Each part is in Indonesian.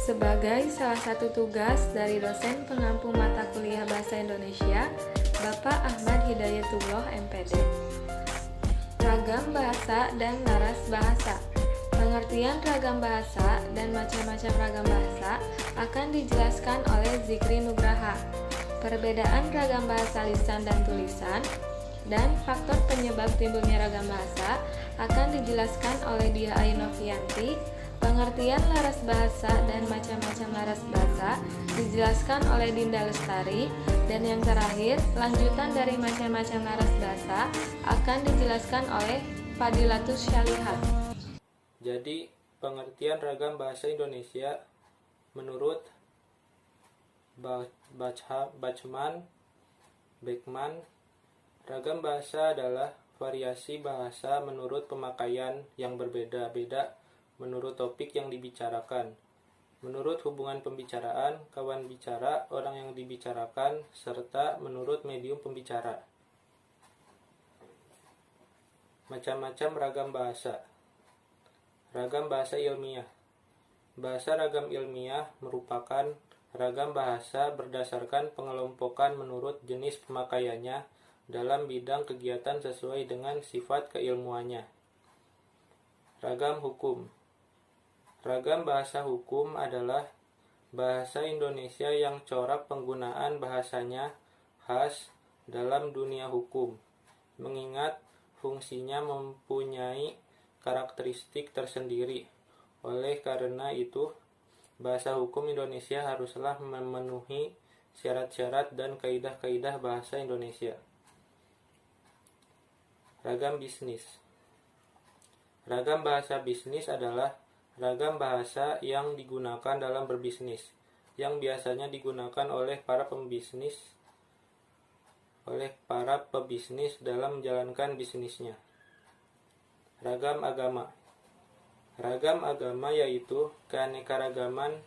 Sebagai salah satu tugas dari dosen pengampu mata kuliah Bahasa Indonesia, Bapak Ahmad Hidayatullah MPD. Ragam bahasa dan laras bahasa. Pengertian ragam bahasa dan macam-macam ragam bahasa akan dijelaskan oleh Zikri Nugraha. Perbedaan ragam bahasa lisan dan tulisan dan faktor penyebab timbulnya ragam bahasa akan dijelaskan oleh Dia Ainovianti. Pengertian laras bahasa dan macam-macam laras bahasa dijelaskan oleh Dinda Lestari, dan yang terakhir, lanjutan dari macam-macam laras bahasa akan dijelaskan oleh Fadilatus Syalihah. Jadi, pengertian ragam bahasa Indonesia menurut Bachman, Beckman, ragam bahasa adalah variasi bahasa menurut pemakaian yang berbeda-beda menurut topik yang dibicarakan, menurut hubungan pembicaraan, kawan bicara, orang yang dibicarakan, serta menurut medium pembicara. Macam-macam ragam bahasa. Ragam bahasa ilmiah. Bahasa ragam ilmiah merupakan ragam bahasa berdasarkan pengelompokan menurut jenis pemakaiannya dalam bidang kegiatan sesuai dengan sifat keilmuannya. Ragam hukum. Ragam bahasa hukum adalah bahasa Indonesia yang corak penggunaan bahasanya khas dalam dunia hukum, mengingat fungsinya mempunyai karakteristik tersendiri. Oleh karena itu, bahasa hukum Indonesia haruslah memenuhi syarat-syarat dan kaidah-kaidah bahasa Indonesia. Ragam bisnis. Ragam bahasa bisnis adalah ragam bahasa yang digunakan dalam berbisnis, yang biasanya digunakan oleh para pebisnis dalam menjalankan bisnisnya. Ragam agama. Ragam agama yaitu keanekaragaman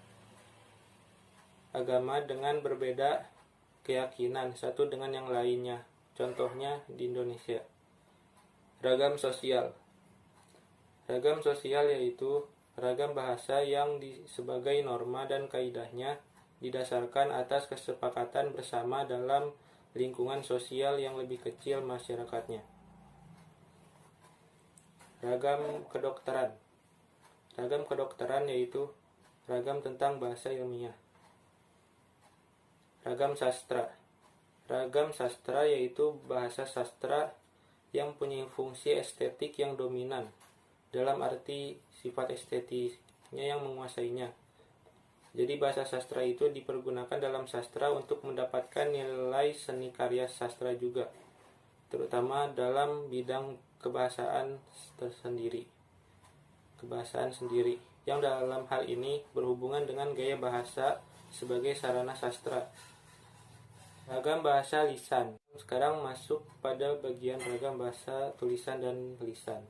agama dengan berbeda keyakinan satu dengan yang lainnya, contohnya di Indonesia. Ragam sosial. Ragam sosial yaitu ragam bahasa yang sebagai norma dan kaidahnya didasarkan atas kesepakatan bersama dalam lingkungan sosial yang lebih kecil masyarakatnya. Ragam kedokteran. Ragam kedokteran yaitu ragam tentang bahasa ilmiah. Ragam sastra. Ragam sastra yaitu bahasa sastra yang punya fungsi estetik yang dominan, dalam arti sifat estetiknya yang menguasainya. Jadi bahasa sastra itu dipergunakan dalam sastra untuk mendapatkan nilai seni karya sastra juga, terutama dalam bidang kebahasaan sendiri, yang dalam hal ini berhubungan dengan gaya bahasa sebagai sarana sastra. Ragam bahasa lisan. Sekarang masuk pada bagian ragam bahasa tulisan dan lisan.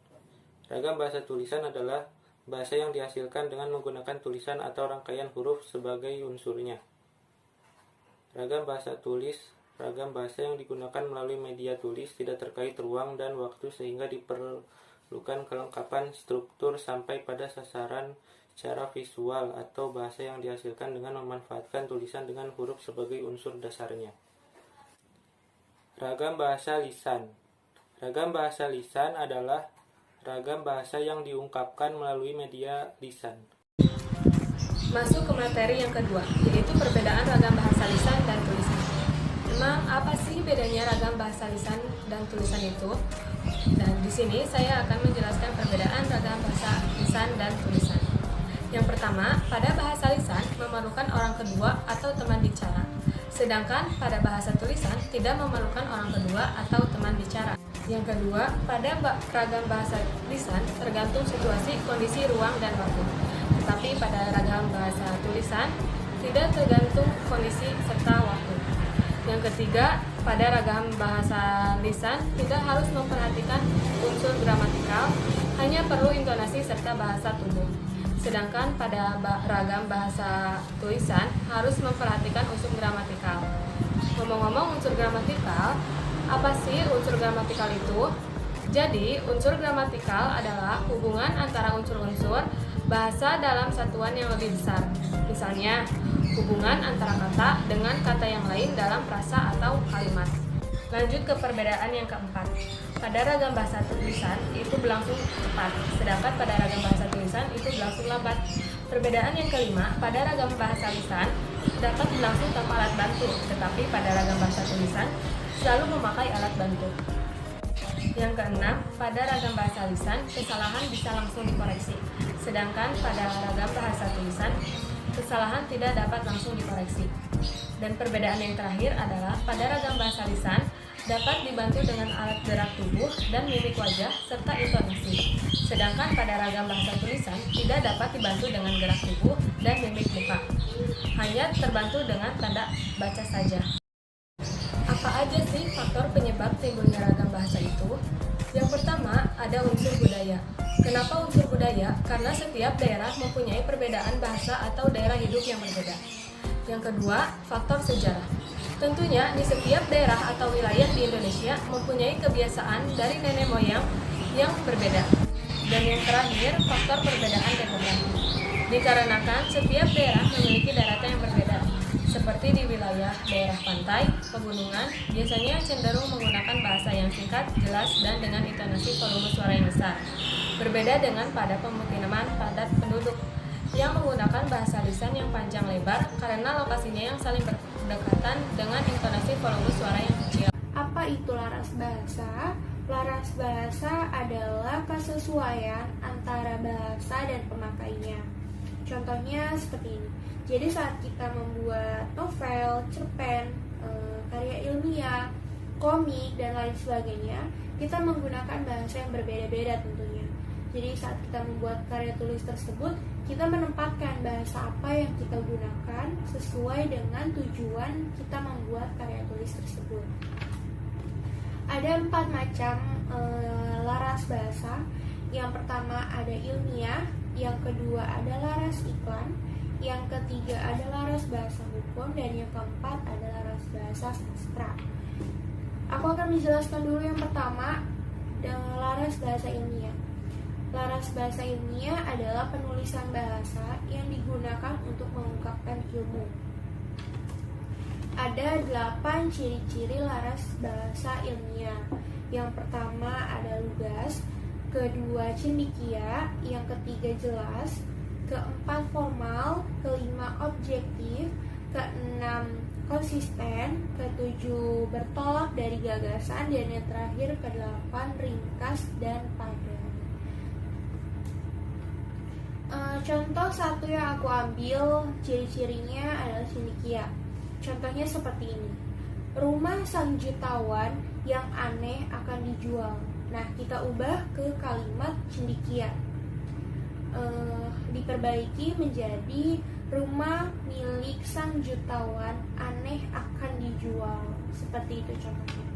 Ragam bahasa tulisan adalah bahasa yang dihasilkan dengan menggunakan tulisan atau rangkaian huruf sebagai unsurnya. Ragam bahasa tulis, ragam bahasa yang digunakan melalui media tulis, tidak terkait ruang dan waktu sehingga diperlukan kelengkapan struktur sampai pada sasaran secara visual, atau bahasa yang dihasilkan dengan memanfaatkan tulisan dengan huruf sebagai unsur dasarnya. Ragam bahasa lisan. Ragam bahasa lisan adalah ragam bahasa yang diungkapkan melalui media lisan. Masuk ke materi yang kedua, yaitu perbedaan ragam bahasa lisan dan tulisan. Memang apa sih bedanya ragam bahasa lisan dan tulisan itu? Dan di sini saya akan menjelaskan perbedaan ragam bahasa lisan dan tulisan. Yang pertama, pada bahasa lisan memerlukan orang kedua atau teman bicara. Sedangkan pada bahasa tulisan tidak memerlukan orang kedua atau teman bicara. Yang kedua, pada ragam bahasa lisan tergantung situasi, kondisi, ruang, dan waktu. Tetapi pada ragam bahasa tulisan tidak tergantung kondisi serta waktu. Yang ketiga, pada ragam bahasa lisan tidak harus memperhatikan unsur gramatikal, hanya perlu intonasi serta bahasa tubuh. Sedangkan pada ragam bahasa tulisan harus memperhatikan unsur gramatikal. Ngomong-ngomong unsur gramatikal, apa sih unsur gramatikal itu? Jadi, unsur gramatikal adalah hubungan antara unsur-unsur bahasa dalam satuan yang lebih besar. Misalnya, hubungan antara kata dengan kata yang lain dalam frasa atau kalimat. Lanjut ke perbedaan yang keempat. Pada ragam bahasa tulisan itu berlangsung cepat, sedangkan pada ragam bahasa tulisan itu berlangsung lambat. Perbedaan yang kelima, pada ragam bahasa lisan dapat berlangsung tanpa alat bantu, tetapi pada ragam bahasa tulisan selalu memakai alat bantu. Yang keenam, pada ragam bahasa lisan, kesalahan bisa langsung dikoreksi, sedangkan pada ragam bahasa tulisan, kesalahan tidak dapat langsung dikoreksi. Dan perbedaan yang terakhir adalah pada ragam bahasa lisan, dapat dibantu dengan alat gerak tubuh dan mimik wajah serta intonasi. Sedangkan pada ragam bahasa tulisan, tidak dapat dibantu dengan gerak tubuh dan mimik muka. Hanya terbantu dengan tanda baca saja. Apa aja sih faktor penyebab timbulnya ragam bahasa itu? Yang pertama, ada unsur budaya. Kenapa unsur budaya? Karena setiap daerah mempunyai perbedaan bahasa atau daerah hidup yang berbeda. Yang kedua, faktor sejarah. Tentunya di setiap daerah atau wilayah di Indonesia mempunyai kebiasaan dari nenek moyang yang berbeda. Dan yang terakhir, faktor perbedaan demografi. Dikarenakan setiap daerah memiliki daratan yang berbeda. Seperti di wilayah daerah pantai, pegunungan, biasanya cenderung menggunakan bahasa yang singkat, jelas, dan dengan intonasi volume suara yang besar. Berbeda dengan pada pemukiman padat penduduk yang menggunakan bahasa lisan yang panjang lebar karena lokasinya yang saling berdekatan dengan intonasi volume suara yang kecil. Apa itu laras bahasa? Laras bahasa adalah kesesuaian antara bahasa dan pemakainya. Contohnya seperti ini. Jadi saat kita membuat novel, cerpen, karya ilmiah, komik, dan lain sebagainya, kita menggunakan bahasa yang berbeda-beda tentunya. Jadi saat kita membuat karya tulis tersebut, kita menempatkan bahasa apa yang kita gunakan sesuai dengan tujuan kita membuat karya tulis tersebut. Ada 4 macam laras bahasa. Yang pertama ada ilmiah, yang kedua ada laras iklan, yang ketiga ada laras bahasa hukum, dan yang keempat ada laras bahasa sastra. Aku akan menjelaskan dulu yang pertama, dengan laras bahasa ilmiah. Laras bahasa ilmiah adalah penulisan bahasa yang digunakan untuk mengungkapkan ilmu. Ada 8 ciri-ciri laras bahasa ilmiah. Yang pertama ada lugas, kedua cendekia, yang ketiga jelas, keempat formal, kelima objektif, keenam konsisten, ketujuh bertolak dari gagasan, dan yang terakhir kedelapan ringkas dan padat. Contoh satu yang aku ambil ciri-cirinya adalah cendekia. Contohnya seperti ini. Rumah sang jutawan yang aneh akan dijual. Nah, kita ubah ke kalimat cendekia. Diperbaiki menjadi rumah milik sang jutawan aneh akan dijual. Seperti itu contohnya.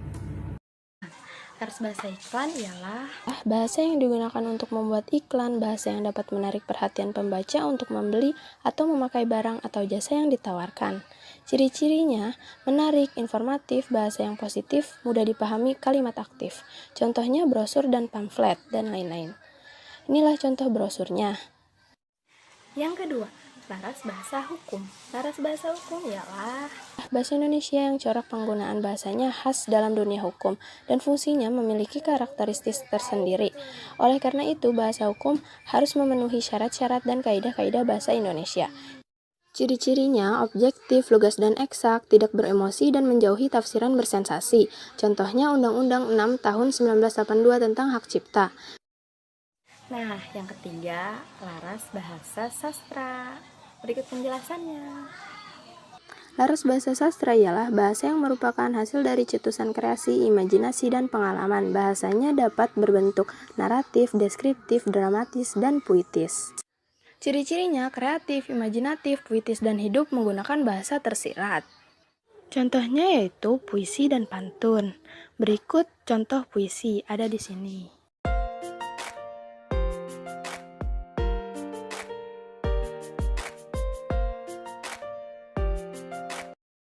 Laras bahasa iklan ialah bahasa yang digunakan untuk membuat iklan, bahasa yang dapat menarik perhatian pembaca untuk membeli atau memakai barang atau jasa yang ditawarkan. Ciri-cirinya menarik, informatif, bahasa yang positif, mudah dipahami, kalimat aktif. Contohnya brosur dan pamflet, dan lain-lain. Inilah contoh brosurnya. Yang kedua, laras bahasa hukum. Laras bahasa hukum ialah bahasa Indonesia yang corak penggunaan bahasanya khas dalam dunia hukum dan fungsinya memiliki karakteristik tersendiri. Oleh karena itu, bahasa hukum harus memenuhi syarat-syarat dan kaidah-kaidah bahasa Indonesia. Ciri-cirinya objektif, lugas dan eksak, tidak beremosi dan menjauhi tafsiran bersensasi. Contohnya Undang-Undang 6 Tahun 1982 tentang Hak Cipta. Nah, yang ketiga, laras bahasa sastra. Berikut penjelasannya. Laras bahasa sastra ialah bahasa yang merupakan hasil dari cetusan kreasi, imajinasi, dan pengalaman. Bahasanya dapat berbentuk naratif, deskriptif, dramatis, dan puitis. Ciri-cirinya kreatif, imajinatif, puitis, dan hidup menggunakan bahasa tersirat. Contohnya yaitu puisi dan pantun. Berikut contoh puisi ada di sini.